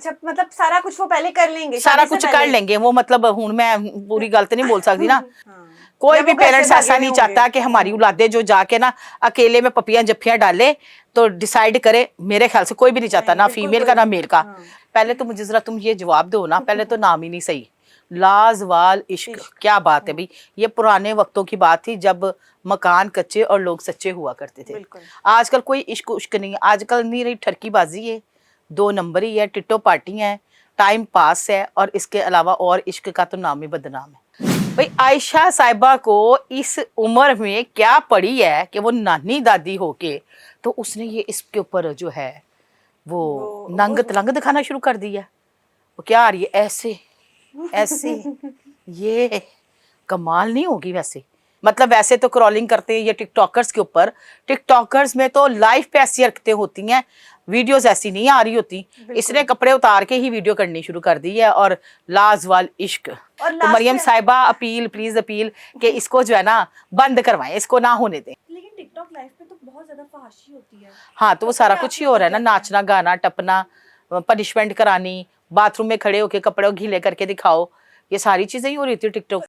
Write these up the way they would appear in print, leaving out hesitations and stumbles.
अच्छा, मतलब सारा कुछ वो पहले कर लेंगे, सारा कुछ कर लेंगे वो, मतलब हूं मैं पूरी गलत नहीं बोल सकती ना। कोई भी पेरेंट्स ऐसा नहीं चाहता कि हमारी औलादे जो जाके ना अकेले में पपियां जफ्फियां डाले तो डिसाइड करे, मेरे ख्याल से कोई भी नहीं चाहता, ना फीमेल का ना मेल का। पहले तो मुझे जरा तुम ये जवाब दो ना, पहले तो नाम ही नहीं सही, लाजवाल इश्क, क्या बात है भाई। ये पुराने वक्तों की बात थी जब मकान कच्चे और लोग सच्चे हुआ करते थे। आजकल कोई इश्क उश्क नहीं है, आजकल नहीं रही ठरकीबाजी है, 2 नंबर ही है, टिट्टो पार्टी है, टाइम पास है, और इसके अलावा और इश्क का तो नाम ही बदनाम है। भाई आयशा साहिबा को इस उम्र में क्या पड़ी है कि वो नानी दादी होके तो उसने ये इसके ऊपर जो है वो नंग तलंग दिखाना शुरू कर दिया। वो क्या आ रही है ऐसे ऐसे, ये कमाल नहीं होगी वैसे। मतलब वैसे तो क्रॉलिंग करते हैं ये टिकटॉकर्स के ऊपर, टिकटॉकर्स में तो लाइफ पे ऐसी हरकतें होती हैं, वीडियोस ऐसी नहीं आ रही होती। इसने कपड़े उतार के ही वीडियो करनी शुरू कर दी है, और लाजवाल इश्क। तो मरियम साहिबा अपील, प्लीज अपील कि इसको जो है ना बंद करवाएं, इसको ना होने दें। लेकिन टिकटॉक लाइफ पे तो बहुत ज्यादा फहाशी होती है। हाँ, तो वो सारा कुछ ही हो रहा है ना, नाचना गाना टपना, पनिशमेंट करानी, बाथरूम में खड़े होके कपड़े गीले करके दिखाओ, ये सारी चीजें ही हो रही थी टिकटॉक।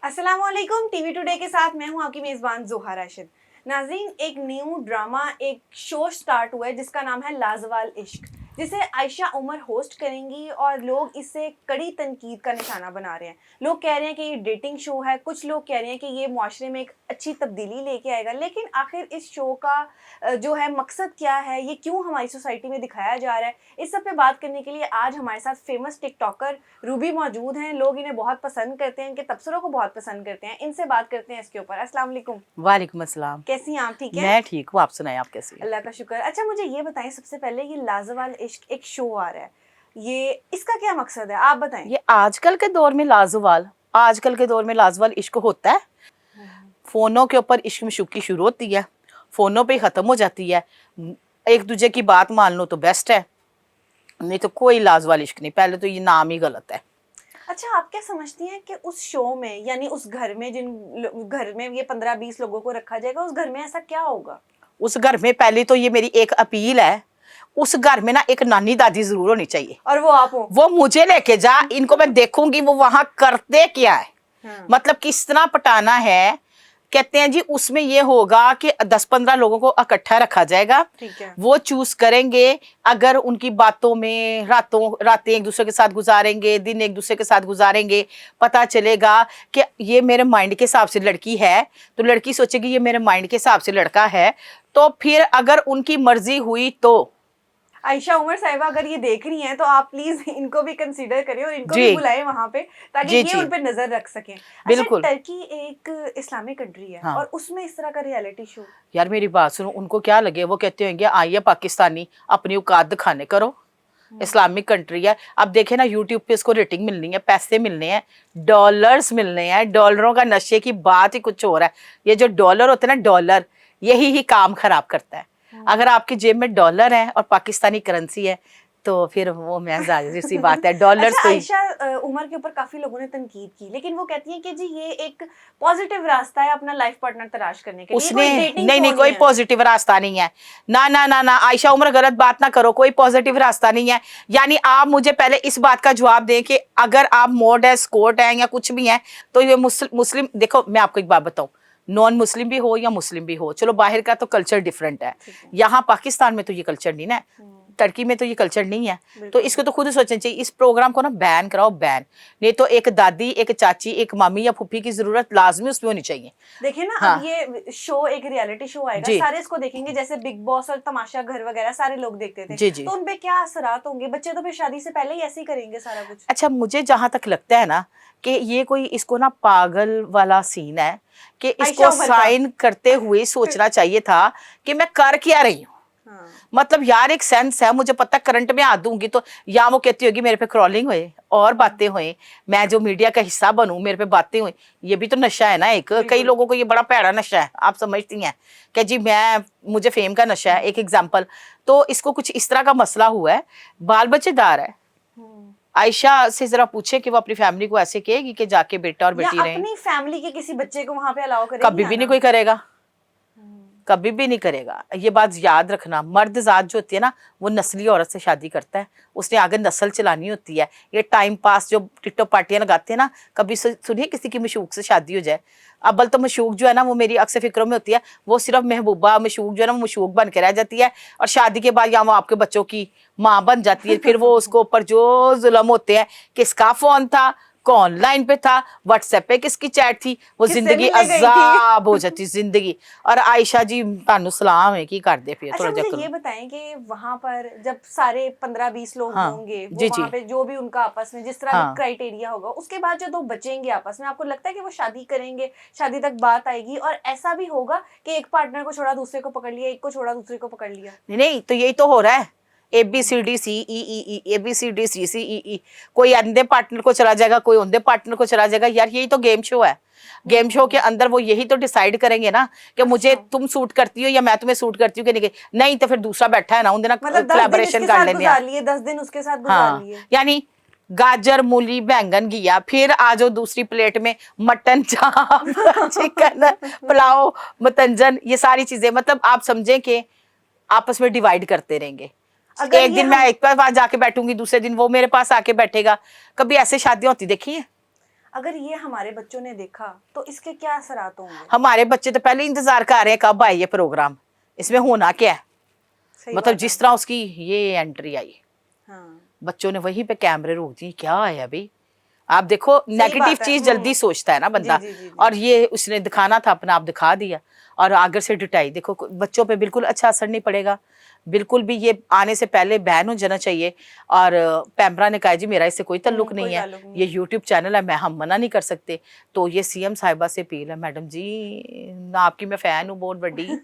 अस्सलामुअलैकुम, टीवी टुडे के साथ मैं हूं आपकी मेजबान जोहा राशिद। नाज़रीन, एक न्यू ड्रामा, एक शो स्टार्ट हुआ है जिसका नाम है लाजवाल इश्क, जिसे आयशा उमर होस्ट करेंगी, और लोग इसे कड़ी तनकीद का निशाना बना रहे हैं। लोग कह रहे हैं कि ये डेटिंग शो है, कुछ लोग कह रहे हैं कि ये मुआशरे में एक अच्छी तब्दीली लेके आएगा। लेकिन आखिर इस शो का जो है मकसद क्या है, ये क्यों हमारी सोसाइटी में दिखाया जा रहा है, इस सब पे बात करने के लिए आज हमारे साथ फेमस टिकटॉकर रूबी मौजूद हैं। लोग इन्हें बहुत पसंद करते हैं, इनके तबसरों को बहुत पसंद करते हैं। इनसे बात करते हैं इसके ऊपर। अस्सलाम वालेकुम। वालेकुम अस्सलाम। कैसी हैं आप? ठीक है, मैं ठीक हूँ, आप सुनाएं, आप कैसी हैं? अल्लाह का शुक्र। अच्छा, मुझे ये बताएं सबसे पहले, ये लाजवाल इश्क एक शो आ रहा है, ये इसका क्या मकसद है, आप बताएं। ये आजकल के दौर में लाजवाल इश्क होता है। फोनों के ऊपर इश्क मशूकी शुरू होती है, फोनों पे ही खत्म हो जाती है। एक दूसरे की बात मान लो तो बेस्ट है, नहीं तो कोई लाजवाल इश्क नहीं। पहले तो ये नाम ही गलत है। अच्छा, आप क्या समझती हैं कि उस शो में, यानी उस घर में, घर में ये 15-20 लोगों को रखा जाएगा, उस घर में ऐसा क्या होगा? उस घर में पहले तो ये मेरी एक अपील है, उस घर में ना एक नानी दादी जरूर होनी चाहिए, और वो आप हो। वो मुझे लेके जा, इनको मैं देखूंगी वो वहां करते क्या है। मतलब किस तरह पटाना है। कहते हैं जी उसमें ये होगा कि 10-15 लोगों को इकट्ठा रखा जाएगा, ठीक है। वो चूज करेंगे, अगर उनकी बातों में रातें एक दूसरे के साथ गुजारेंगे, दिन एक दूसरे के साथ गुजारेंगे, पता चलेगा कि ये मेरे माइंड के हिसाब से लड़की है, तो लड़की सोचेगी ये मेरे माइंड के हिसाब से लड़का है। तो फिर अगर उनकी मर्जी हुई तो आयशा उमर साहिबा अगर ये देख रही हैं तो आप प्लीज इनको भी कंसीडर करें और इनको भी बुलाएं वहां पे, ताकि ये उन पे नजर रख सकें। बिल्कुल। अच्छा, टर्की एक इस्लामिक कंट्री है, हाँ। और उसमें इस तरह का रियलिटी शो। यार मेरी बात सुनो, उनको क्या लगे, वो कहते होंगे आइए पाकिस्तानी अपनी औकात दिखाने करो, इस्लामिक कंट्री है। अब देखे ना यूट्यूब पे इसको रेटिंग मिलनी है, पैसे मिलने हैं, डॉलर्स मिलने हैं, डॉलरों का नशे की बात ही कुछ और है। ये जो डॉलर होते हैं ना, डॉलर यही ही काम खराब करता है। अगर आपकी जेब में डॉलर है और पाकिस्तानी करेंसी है तो फिर वो मैं जाहिर सी बात है डॉलर्स। अच्छा, आयशा उमर के ऊपर काफी लोगों ने तनकीद की, लेकिन वो कहती हैं कि जी ये एक पॉजिटिव रास्ता है अपना लाइफ पार्टनर तलाश करने के लिए। उसने नहीं, कोई पॉजिटिव रास्ता नहीं है। ना ना ना ना आयशा उमर, गलत बात ना करो, कोई पॉजिटिव रास्ता नहीं है। यानी आप मुझे पहले इस बात का जवाब दें कि अगर आप मोड है, स्कोर्ट है या कुछ भी है, तो ये मुस्लिम, देखो मैं आपको एक बात बताऊं, नॉन मुस्लिम भी हो या मुस्लिम भी हो, चलो बाहर का तो कल्चर डिफरेंट है, यहाँ पाकिस्तान में तो ये कल्चर नहीं ना, टर्की में तो ये कल्चर नहीं है। तो इसको तो खुद सोचना चाहिए, इस प्रोग्राम को ना बैन कराओ, बैन। नहीं तो एक दादी, एक चाची, एक मामी या फूफी की जरूरत लाजमी उसमें होनी चाहिए। देखिए ना, हाँ। अब ये शो एक रियलिटी शो आएगा, सारे इसको देखेंगे, जैसे बिग बॉस और तमाशा घर वगैरह सारे लोग देखते थे। जी। तो उनपे क्या असरात होंगे? बच्चे तो फिर शादी से पहले ही ऐसे ही करेंगे सारा कुछ। अच्छा, मुझे जहां तक लगता है ना कि ये कोई इसको ना पागल वाला सीन है कि इसको साइन करते हुए सोचना चाहिए था कि मैं कर क्या रही हूँ। हाँ। मतलब यार एक सेंस है, मुझे पता करंट में आ दूंगी तो या वो कहती होगी मेरे पे क्रॉलिंग हुए और बातें हुई, मैं जो मीडिया का हिस्सा बनूं, मेरे पे बातें हुई, ये भी तो नशा है ना एक। कई लोगों को ये बड़ा भैड़ा नशा है, आप समझती हैं कि जी मुझे फेम का नशा है, एक एग्जाम्पल। तो इसको कुछ इस तरह का मसला हुआ है, बाल बच्चेदार है। आयशा से जरा पूछे कि वो अपनी फैमिली को ऐसे कहेगी कि जाके बेटा और बेटी रहे, अपनी फैमिली के किसी बच्चे को वहां पे अलाउ करेगी? कभी भी नहीं कोई करेगा। कभी भी नहीं करेगा। ये बात याद रखना, मर्द जात जो होती है ना वो नस्ली औरत से शादी करता है, उसने आगे नस्ल चलानी होती है। ये टाइम पास जो टिकटॉक पार्टियां लगाते हैं ना, कभी सुनिए किसी की मशूक से शादी हो जाए। अव्वल तो मशूक जो है ना वो मेरी अक्सर फिक्रों में होती है, वो सिर्फ महबूबा मशूक जो है ना वो मशूक बन के रह जाती है, और शादी के बाद या वो आपके बच्चों की माँ बन जाती है। फिर वो उसको ऊपर जो जुल्म होते हैं, किसका फोन था, कौन लाइन पे था, व्हाट्सएप पे किसकी चैट थी, वो किससे जिंदगी मिलने गई थी? अजाब हो जाती जिंदगी। और आयशा जी तानु सलाम है की कर दे फिर अच्छा थोड़ा मुझे जकरो। ये बताएं कि वहां पर जब सारे 15-20 लोग हाँ, होंगे, वो जी, वहां जी। पे जो भी उनका आपस में जिस तरह हाँ। भी क्राइटेरिया होगा, उसके बाद जो दो बचेंगे आपस में, आपको लगता है कि वो शादी करेंगे, शादी तक बात आएगी, और ऐसा भी होगा कि एक पार्टनर को छोड़ा दूसरे को पकड़ लिया, एक को छोड़ा दूसरे को पकड़ लिया? नहीं तो यही तो हो रहा है, ABCDCEE, कोई अंधे पार्टनर को चला जाएगा, कोई अंधे पार्टनर को चला जाएगा। यार यही तो गेम शो है। गेम शो के अंदर वो यही तो डिसाइड करेंगे ना कि मुझे तुम सूट करती हो या मैं तुम्हें सूट करती हूँ कि नहीं तो फिर दूसरा बैठा है ना, उन दिन मतलब 10 दिन कोलैबोरेशन इसके कर साथ लेने गुजार लिए, 10 दिन उसके साथ गुजार हाँ, लिए। यानी गाजर मूली बैंगन घिया, फिर आ जाओ दूसरी प्लेट में मटन चाप चिकन पुलाव मतंजन, ये सारी चीजें। मतलब आप समझें कि आपस में डिवाइड करते रहेंगे। अगर एक ये दिन मैं एक पास जाके बैठूंगी, दूसरे दिन वो मेरे पास आके बैठेगा। कभी ऐसे शादियां होती देखी है? अगर ये हमारे बच्चों ने देखा तो इसके क्या असरात होंगे? हमारे बच्चे तो पहले इंतजार कर रहे हैं कब आए ये प्रोग्राम, इसमें होना क्या है। सही मतलब बात जिस है। तरह उसकी ये एंट्री आई, हाँ, बच्चों ने वहीं पे कैमरे रोक दिए, क्या आया भाई। आप देखो नेगेटिव बात है। चीज जल्दी सोचता है ना बंदा, जी, जी, जी, जी। और ये उसने दिखाना था अपना आप दिखा दिया, और आगे से डिटाई देखो। बच्चों पे बिल्कुल अच्छा असर नहीं पड़ेगा, बिल्कुल भी। ये आने से पहले बैन हो जाना चाहिए। और पैम्परा ने कहा जी मेरा इससे कोई ताल्लुक नहीं है, ये यूट्यूब चैनल है, मैं हम मना नहीं कर सकते। तो ये सीएम साहिबा से अपील है, मैडम जी ना आपकी मैं फैन हूँ बहुत बड़ी,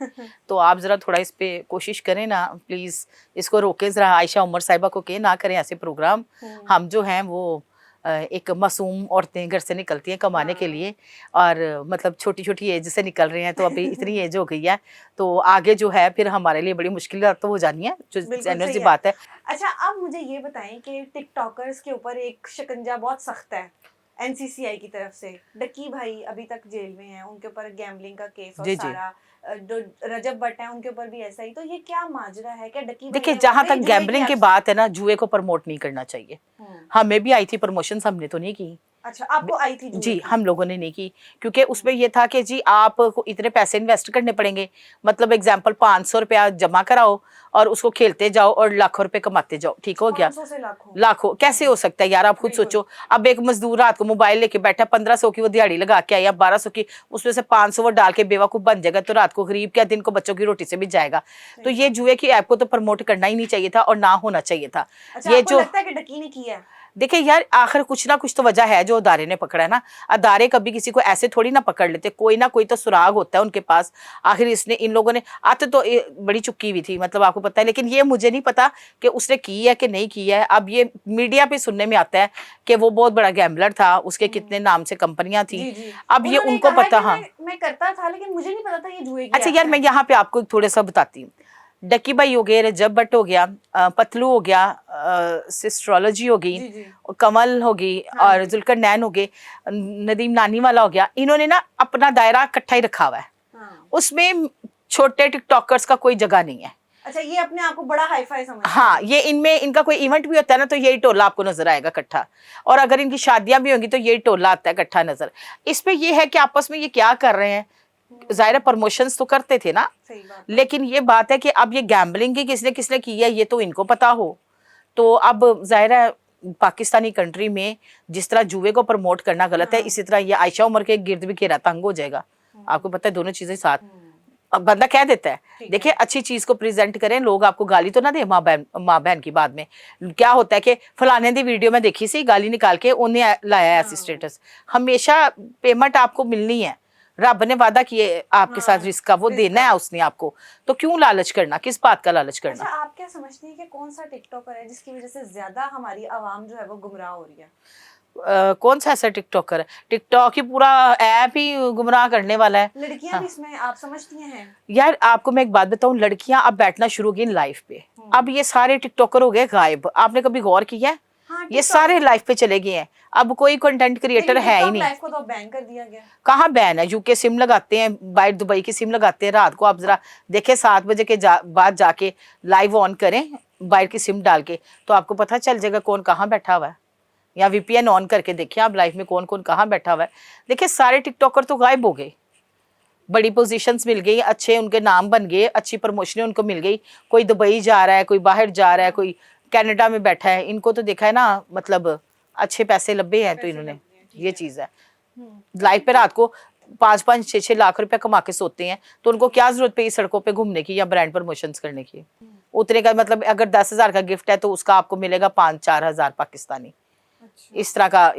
तो आप जरा थोड़ा इस पे कोशिश करें ना प्लीज, इसको रोके जरा। आयशा उमर साहिबा को कहें ना करें ऐसे प्रोग्राम। हम जो हैं वो एक मासूम औरतें घर से निकलती हैं कमाने के लिए, और मतलब छोटी छोटी एज से निकल रहे हैं, तो अभी इतनी एज हो गई है, तो आगे जो है फिर हमारे लिए बड़ी मुश्किल तो हो जानी है, जो जेन्युइन सी बात है। अच्छा अब मुझे ये बताएं कि टिकटॉकर्स के ऊपर एक शिकंजा बहुत सख्त है एनसीसीआई की तरफ से। डक्की भाई अभी तक जेल में हैं, उनके ऊपर गैम्बलिंग का केस, और जी, जी। सारा जो रजब भट्ट है उनके ऊपर भी ऐसा ही। तो ये क्या माजरा है? क्या डक्की भाई देखिए ने जहां वाकई तक जुए गैम्बलिंग की आपसे? बात है ना, जुए को प्रमोट नहीं करना चाहिए। हमें भी आई थी प्रमोशन, हमने तो नहीं की। अच्छा आपको आई थी जुए जी की? हम लोगों ने नहीं की, क्योंकि उसमें ये था कि जी आपको इतने पैसे इन्वेस्ट करने पड़ेंगे। मतलब एग्जांपल 500 रुपया जमा कराओ और उसको खेलते जाओ और लाखों रुपए कमाते जाओ, ठीक हो गया। 500 से लाखों? लाखों कैसे हो सकता है यार, आप खुद सोचो। अब एक मजदूर रात को मोबाइल लेके बैठा, 1500 की वो दिहाड़ी लगा के आया, 1200 की, उसमें से 500 वो डाल के बेवकूफ बन जाएगा, तो रात को गरीब क्या दिन को बच्चों की रोटी से भी जाएगा। तो ये जुए की ऐप को तो प्रमोट करना ही नहीं चाहिए था, और ना होना चाहिए था। अच्छा ये आपको जो लगता है कि डक्की ने किया है? देखिए यार, आखिर कुछ ना कुछ तो वजह है जो अदारे ने पकड़ा है ना। अदारे कभी किसी को ऐसे थोड़ी ना पकड़ लेते, कोई ना कोई तो सुराग होता है उनके पास। आखिर इसने इन लोगों ने आते तो बड़ी चुक्की हुई थी, मतलब आपको पता है, लेकिन ये मुझे नहीं पता कि उसने की है कि नहीं की है। अब ये मीडिया पे सुनने में आता है कि वो बहुत बड़ा गैम्बलर था, उसके कितने नाम से कंपनियां थी। जी, जी। अब ये उन्होंने उनको कहा है पता। कि हाँ मैं करता था लेकिन मुझे नहीं पता था ये जुए की अच्छा ऐप यार, है। मैं यहाँ पे आपको थोड़ा सा बताती हूँ। डक्की भाई हो गए, रजब भट्ट हो गया, पतलू हो गया, सिस्ट्रोलॉजी हो गई, जी, जी। कमल हो गई, हाँ और जी। जुल्कर नैन हो गए, नदीम नानी वाला हो गया। इन्होंने ना अपना दायरा इकट्ठा ही रखा हुआ है, हाँ। उसमें छोटे टिकटॉकर्स का कोई जगह नहीं है। अच्छा ये अपने आप को बड़ा हाई फाई समझते हैं? हाँ, ये इनमें इनका कोई इवेंट भी होता है ना, तो यही टोला आपको नजर आएगा इकट्ठा। और अगर इनकी शादियां भी होंगी तो यही टोला आता है इकट्ठा नजर। इस पे ये है कि आपस में ये क्या कर रहे हैं, जाहिर प्रमोशंस तो करते थे ना, सही बात। लेकिन ये बात है कि अब ये गैम्बलिंग की किसने किसने की है ये तो इनको पता हो। तो अब जाहिर है पाकिस्तानी कंट्री में जिस तरह जुए को प्रमोट करना गलत है, इसी तरह ये आयशा उमर के गिर्द भी घेरा तंग हो जाएगा। आपको पता है दोनों चीजें साथ। अब बंदा कह देता है देखिए अच्छी चीज को प्रेजेंट करें, लोग आपको गाली तो ना दे माँ बहन की। बाद में क्या होता है कि फलाने दी वीडियो में देखी सी, गाली निकाल के उन्हें लाया ऐसी स्टेटस। हमेशा पेमेंट आपको मिलनी है, रब ने वादा किए आपके साथ रिस्क का, वो देना है उसने आपको, तो क्यों लालच करना, किस बात का लालच करना। अच्छा आप क्या समझती हैं कि कौन सा टिकटॉकर है जिसकी वजह से ज्यादा हमारी आवाम जो है वो गुमराह हो रही है? कौन सा ऐसा टिकटॉकर है? टिकटॉक ही पूरा ऐप ही गुमराह करने वाला है। लड़कियां भी इसमें आप समझती हैं? यार आपको मैं एक बात बताऊं, लड़कियां अब बैठना शुरू की लाइफ पे। अब ये सारे टिकटॉकर हो गए गायब, आपने कभी गौर किया है? हाँ ये सारे लाइफ पे चले गए हैं। अब कोई कंटेंट क्रिएटर है ही नहीं। लाइफ को तो बैन कर दिया गया। कहाँ बैन है? यूके सिम लगाते हैं, बाहर दुबई की सिम लगाते हैं। रात को आप जरा देखें 7 बजे के बाद जाके लाइव ऑन करें बाहर की सिम डाल के, तो आपको पता चल जाएगा कौन कहाँ बैठा हुआ है। या वीपीएन ऑन करके देखिए आप लाइव में कौन कौन कहाँ बैठा हुआ है। देखिए सारे टिकटॉकर तो गायब हो गए, बड़ी पोजीशंस मिल गई, अच्छे उनके नाम बन गए, अच्छी प्रमोशनें उनको मिल गई। कोई दुबई जा रहा है, कोई बाहर जा रहा है, कोई कनाडा में बैठा है। इनको तो देखा है ना, मतलब अच्छे पैसे लब्बे हैं तो इन्होंने, ये चीज़ है। लाइव पे रात को 5-5, 6-6 लाख रुपया कमा के सोते हैं, तो उनको क्या जरूरत पे सड़कों पे घूमने की या ब्रांड प्रमोशंस करने की। उतने का मतलब अगर 10,000 का गिफ्ट है तो उसका आपको मिलेगा 5-4 हज़ार पाकिस्तानी। इस तरह का